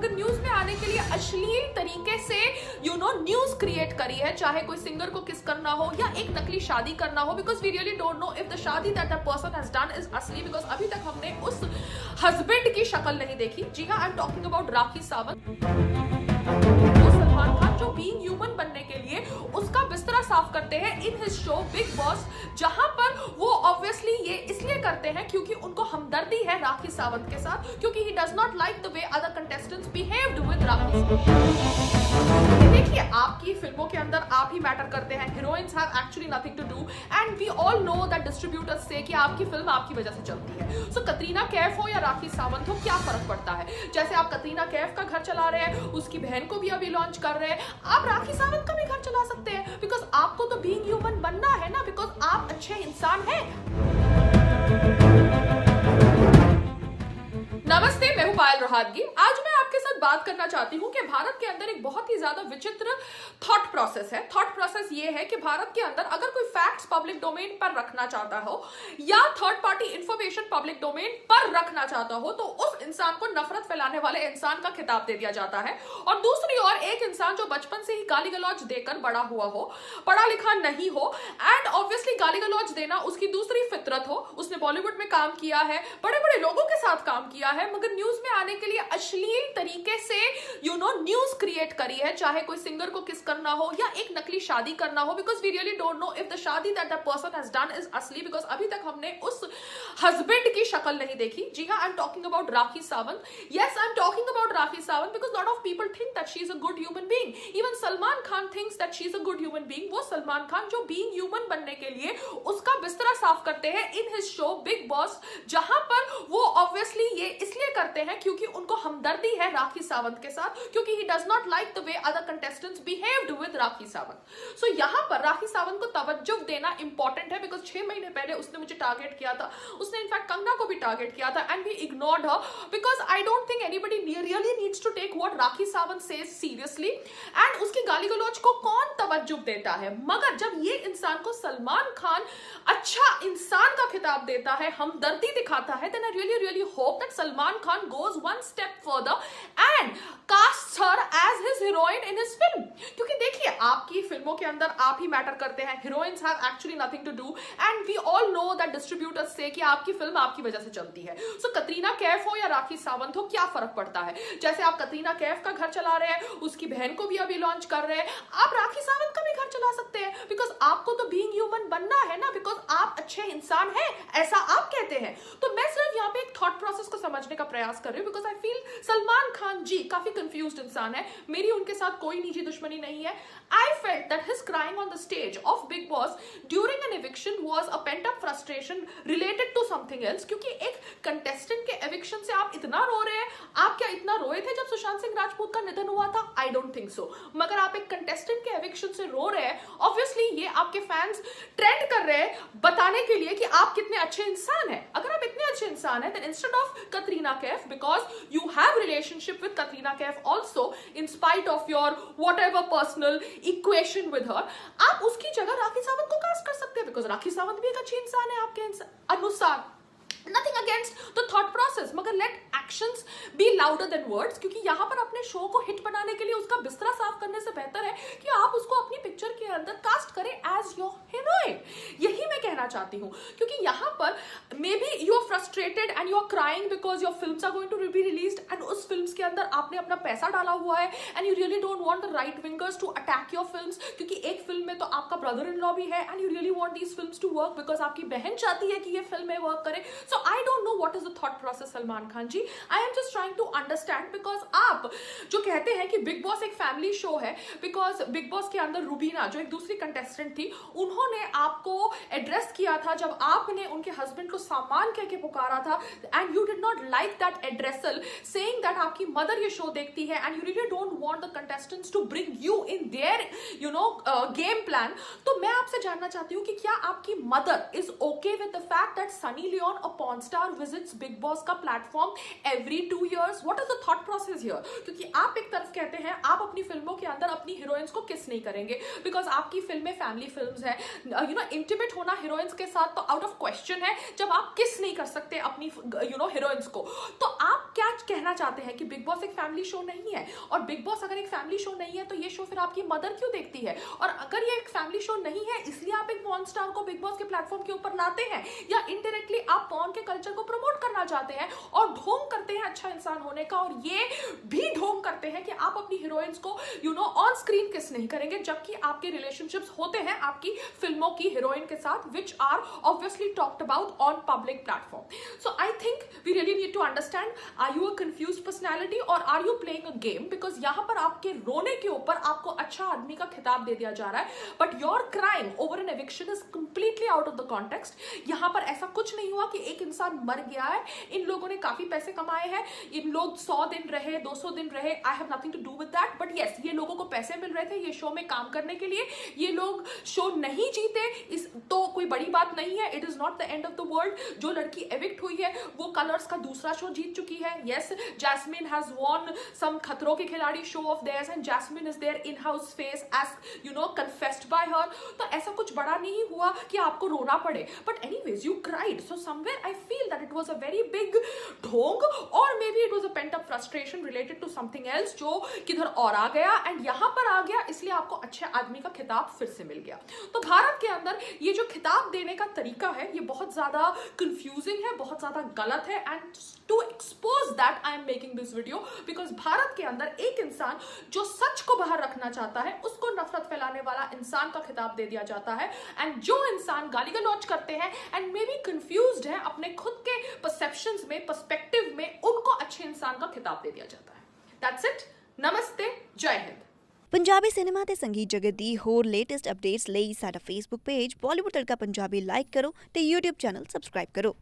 मगर न्यूज में आने के लिए अश्लील तरीके से न्यूज क्रिएट करी है, चाहे कोई सिंगर को किस करना हो या एक नकली शादी करना हो, because we really don't know if the shaadi that person has done is असली, बिकॉज अभी तक हमने उस हस्बैंड की शक्ल नहीं देखी। जी हाँ, I am talking about Rakhi Sawant. Salman Khan जो बीइंग ह्यूमन बनने के लिए उसका बिस्तरा साफ करते हैं in his show big boss, जहां पर वो ऑब्वियसली ये इसलिए करते हैं क्योंकि उनको हमदर्दी है राखी सावंत के साथ, क्योंकि he does not like the way other contestants behaved with Rakhi. देखिए, आपकी फिल्मों के अंदर आप ही मैटर करते हैं, heroines have actually nothing to do and we all know that distributors से कि आपकी फिल्म आपकी वजह से चलती है। सो कतरीना कैफ हो या राखी सावंत हो, क्या फर्क पड़ता है? जैसे आप कतरीना कैफ का घर चला रहे हैं, उसकी बहन को भी अभी लॉन्च कर रहे हैं, आप राखी सावंत का भी घर चला सकते हैं, बिकॉज आपको तो बीइंग ह्यूमन बनना है ना, बिकॉज आप अच्छे इंसान हैं। नमस्ते, मैं हूं पायल रोहातगी। आज मैं आपके साथ बात करना चाहती हूं कि भारत के अंदर एक बहुत ही ज्यादा विचित्र थॉट प्रोसेस है। थॉट प्रोसेस ये है कि भारत के अंदर अगर कोई फैक्ट्स पब्लिक डोमेन पर रखना चाहता हो या third party information public domain पर रखना चाहता हो, तो उस इंसान को नफरत फैलाने वाले इंसान का खिताब दे दिया जाता है। और दूसरी ओर एक इंसान जो बचपन से ही गाली गलौज देकर बड़ा हुआ हो, पढ़ा लिखा नहीं हो एंड ऑब्वियसली गाली गलौज देना उसकी दूसरी फितरत हो, उसने बॉलीवुड में काम किया है, बड़े बड़े लोगों के साथ काम किया है, मगर न्यूज में आने के लिए अश्लील तरीके से न्यूज क्रिएट करी है, चाहे कोई सिंगर को किस करना हो या एक नकली शादी करना हो, because we really don't know if the shaadi that person has done is असली, बिकॉज अभी तक हमने उस हस्बैंड की शक्ल नहीं देखी। जी हाँ, I am talking about Rakhi Sawant. Yes, I am talking about Rakhi Sawant because lot of people think that she is a good human being. Even Salman Khan thinks that she is a good human being. वो सलमान खान जो being human बनने के लिए उसका बिस्तरा साफ करते हैं in his show big boss, जहां पर वो ऑब्वियसली ये इसलिए करते हैं क्योंकि उनको हमदर्दी है राखी सावंत के साथ, क्योंकि he does not like the way other contestants behaved with Rakhi Sawant. So यहां पर राखी सावंत को तवज्जो देना इंपॉर्टेंट है, बिकॉज 6 महीने पहले उसने मुझे टारगेट किया था, उसने इनफैक्ट कंगना को भी टारगेट किया था and we ignored her, because I don't think anybody really needs to take what Rakhi Sawant says seriously and उसकी गाली गलौज को कौन तवज्जो देता है। मगर जब ये इंसान को सलमान खान अच्छा इंसान का खिताब देता है, हमदर्दी दिखाता है, then I really hope that Salman Khan goes one step further and casts her as his heroine in his film। क्योंकि देखिए, आपकी फिल्मों के अंदर आप ही मैटर करते हैं, heroines have actually nothing to do and we all know that distributors से कि आपकी फिल्म आपकी वजह से चलती है। सो कतरीना कैफ हो या राखी सावंत हो, क्या फर्क पड़ता है? जैसे आप कतरीना कैफ का घर चला रहे हैं, उसकी बहन को भी अभी लॉन्च कर रहे हैं, आप राखी सावंत का भी घर चला सकते हैं, बिकॉज आपको तो बीइंग ह्यूमन बनना है ना, बिकॉज आप अच्छे इंसान हैं, ऐसा आप कहते हैं। तो मैं सिर्फ यहाँ पे एक थॉट प्रोसेस को समझने का प्रयास कर रही हूँ, because I feel Salman Khan ji काफी कंफ्यूज्ड इंसान है। मेरी उनके साथ कोई निजी दुश्मनी नहीं है। I felt that his crying on the stage of Bigg Boss during an eviction was a pent up frustration related to something else, क्योंकि एक कंटेस्टेंट के एविक्शन से आप इतना रो रहे हैं। आप क्या इतना रोए थे जब सुशांत सिंह राजपूत का निधन हुआ था? आई डोंट थिंक सो। मगर आप एक कंटेस्टेंट के एविक्शन से रो रहे हैं, ऑब्वियसली ये आपके फैंस ट्रेंड कर रहे हैं बताने के लिए कि आप कितने अच्छे इंसान हैं। अगर आप इतने अच्छे इंसान हैं, then instead of Katrina Kaif, because you have relationship with Katrina Kaif also, in spite of your whatever personal equation with her, आप उसकी जगह राखी सावंत को कास्ट कर सकते हैं, because राखी सावंत भी एक अच्छी इंसान है आपके अनुसार। Nothing against the thought process, मगर let actions be louder than words, क्योंकि यहाँ पर अपने शो को हिट बनाने के लिए उसका बिस्तरा साफ करने से बेहतर है कि आप उसको अपनी पिक्चर के अंदर कास्ट करें एज योर हीरोइन। यही मैं कहना चाहती हूँ, क्योंकि यहाँ पर maybe you are frustrated and you are crying because your films are going to be released and उस फिल्म्स के अंदर आपने अपना पैसा डाला हुआ है and you really don't want the right wingers to attack your films, क्योंकि एक फिल्म में तो आपका ब्रदर इन लॉ भी है and you really want these films to work because आपकी बहन चाहती है कि ये फिल्में वर्क करे। So I don't know what is the thought process, Salman Khan ji. I am just trying to understand, because आप जो कहते हैं कि बिग बॉस एक फैमिली शो है, बिकॉज बिग बॉस के अंदर रुबीना जो एक दूसरी कंटेस्टेंट थी, उन्होंने आपको एड्रेस किया था जब आपने उनके हस्बैंड को सामान कह के पुकारा था and you did not like that addressal, saying that आपकी मदर ये शो देखती है and you really don't want the contestants to bring you in their game plan. तो मैं आपसे जानना चाहती हूँ कि क्या आपकी mother is okay with the fact that Sunny Leone, a porn star visits Bigg Boss का platform every 2 years? What is the thought process here? क्योंकि आप एक तरफ कहते हैं आप अपनी फिल्मों के अंदर अपनी हीरोइंस को किस नहीं करेंगे, बिकॉज आपकी फिल्में फैमिली फिल्म्स है, इंटीमेट होना हीरोइंस के साथ तो आउट ऑफ क्वेश्चन है जब आप किस नहीं कर सकते अपनी हीरोइंस को। तो आप क्या कहना चाहते हैं कि बिग बॉस एक फैमिली शो नहीं है? और बिग बॉस अगर एक फैमिली शो नहीं है तो ये शो फिर आपकी मदर क्यों देखती है? और अगर ये एक फैमिली शो नहीं है इसलिए आप एक पॉर्न स्टार को बिग बॉस के प्लेटफॉर्म के ऊपर लाते हैं, या इनडायरेक्टली आप पॉर्न के कल्चर को प्रमोट करना चाहते हैं और ढोंग करते हैं अच्छा इंसान होने का, और ये भी ढोंग करते हैं कि आप अपनी हीरोइंस को ऑन स्क्रीन किस नहीं करेंगे, जबकि आपके रिलेशनशिप्स होते हैं आपकी फिल्मों की हीरोइन के साथ, which are obviously talked about on public platform. So I think we really need to understand, are you a confused personality और are you playing a game? Because यहां पर आपके रोने के ऊपर आपको अच्छा आदमी का खिताब दे दिया जा रहा है, but your crime over an eviction is completely out of the context. यहां पर ऐसा कुछ नहीं हुआ कि एक इंसान मर गया है, इन लोगों ने काफी पैसे कमाए हैं, इन लोग 100 दिन रहे, 200 दिन रहे, I have nothing to do with that, but yes ये लोगों को पैसे मिल रहे थे ये शो में काम करने के लिए, ये लोग शो नहीं जीते इस तो कोई बड़ी बात नहीं है, it is not the end of the world. जो लड़की एविक्ट हुई है वो कलर्स का दूसरा शो जीत चुकी है, yes Jasmin has won some खतरों के खिलाड़ी show of theirs and Jasmin is there in house face as confessed by her. तो ऐसा कुछ बड़ा नहीं हुआ कि आपको रोना पड़े, but anyways you cried, so somewhere I feel that it was a very big ढोंग, और maybe it was a pent up frustration related to something else जो किधर और आ गया एंड यहां पर आ गया, इसलिए आपको अच्छे आदमी का खिताब फिर से मिल गया। तो भारत के अंदर ये जो खिताब देने का तरीका है ये बहुत ज्यादा कंफ्यूजिंग है, बहुत ज्यादा गलत है, and to expose that I am making this video because Bharat के अंदर एक इंसान जो सच को बाहर रखना चाहता है उसको नफरत फैलाने वाला इंसान का खिताब दे दिया जाता है, एंड जो इंसान गाली गलौज करते हैं एंड मे बी कंफ्यूज्ड है अपने खुद के परसेप्शंस में, पर्सपेक्टिव में, उनको अच्छे इंसान का खिताब दे दिया जाता है। दैट्स इट, नमस्ते, जय हिंद। ਪੰਜਾਬੀ ਸਿਨੇਮਾ ਤੇ ਸੰਗੀਤ ਜਗਤ ਦੀ ਹੋਰ ਲੇਟੈਸਟ ਅਪਡੇਟਸ ਲਈ ਸਾਡਾ ਫੇਸਬੁੱਕ ਪੇਜ ਬਾਲੀਵੁੱਡ ਤੜਕਾ ਪੰਜਾਬੀ ਲਾਈਕ ਕਰੋ ਤੇ YouTube ਚੈਨਲ ਸਬਸਕ੍ਰਾਈਬ ਕਰੋ।